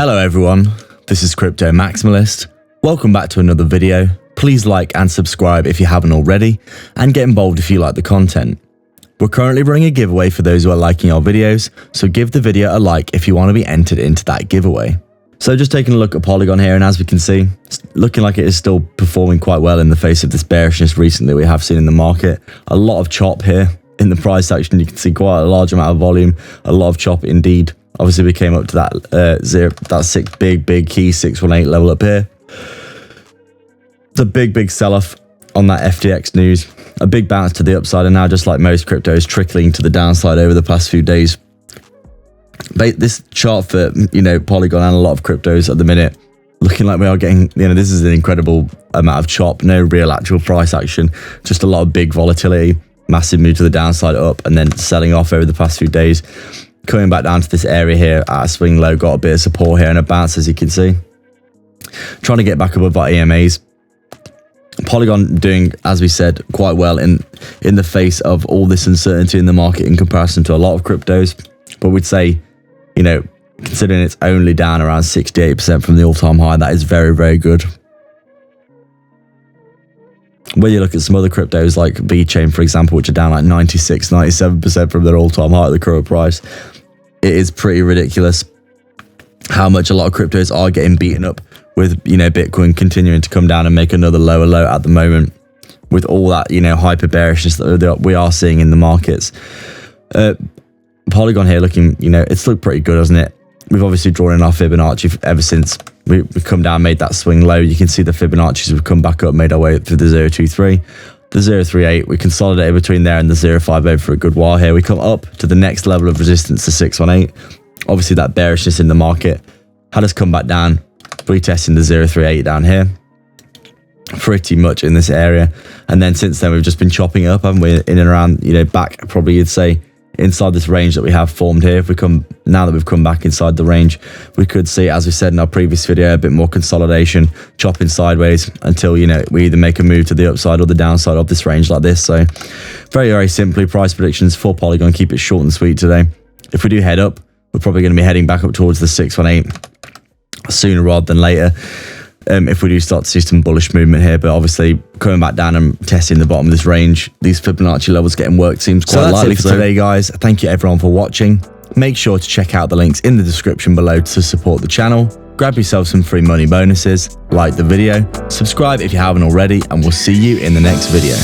Hello everyone, this is Crypto Maximalist. Welcome back to another video. Please like and subscribe if you haven't already, and get involved if you like the content. We're currently running a giveaway for those who are liking our videos, so give the video a like if you want to be entered into that giveaway. So just taking a look at Polygon here, and as we can see, it's looking like it is still performing quite well in the face of this bearishness recently we have seen in the market. A lot of chop here in the price action. You can see quite a large amount of volume, a lot of chop indeed. Obviously we came up to that big key 618 level up here. The big sell-off on that FTX news, a big bounce to the upside, and now just like most cryptos, trickling to the downside over the past few days. This chart for Polygon and a lot of cryptos at the minute, looking like we are getting, this is an incredible amount of chop, no real actual price action, just a lot of big volatility, massive move to the downside up, and then selling off over the past few days. Coming back down to this area here at a swing low, got a bit of support here and a bounce, as you can see. Trying to get back above our EMAs. Polygon doing, as we said, quite well in the face of all this uncertainty in the market in comparison to a lot of cryptos. But we'd say, considering it's only down around 68% from the all-time high, that is very good. When you look at some other cryptos like VeChain, for example, which are down like 96-97% from their all-time high at the current price, it is pretty ridiculous how much a lot of cryptos are getting beaten up with, Bitcoin continuing to come down and make another lower low at the moment, with all that, hyper bearishness that we are seeing in the markets. Polygon here looking, it's looked pretty good, hasn't it? We've obviously drawn in our Fibonacci ever since we've come down, made that swing low. You can see the Fibonacci's have come back up, made our way up through the 0.23, the 0.38. We consolidated between there and the 0.50 for a good while here. We come up to the next level of resistance, the 618. Obviously that bearishness in the market had us come back down, retesting the 0.38 down here, pretty much in this area. And then since then we've just been chopping up, haven't we, in and around, back, probably you'd say, inside this range that we have formed here. Now that we've come back inside the range, we could see, as we said in our previous video, a bit more consolidation, chopping sideways until, we either make a move to the upside or the downside of this range like this. So very simply, price predictions for Polygon, keep it short and sweet today. If we do head up, we're probably going to be heading back up towards the 618 sooner rather than later. If we do start to see some bullish movement here, but obviously coming back down and testing the bottom of this range, these Fibonacci levels getting worked seems quite likely. So that's it for today, guys. Thank you everyone for watching. Make sure to check out the links in the description below to support the channel. Grab yourself some free money bonuses, like the video, subscribe if you haven't already, and we'll see you in the next video.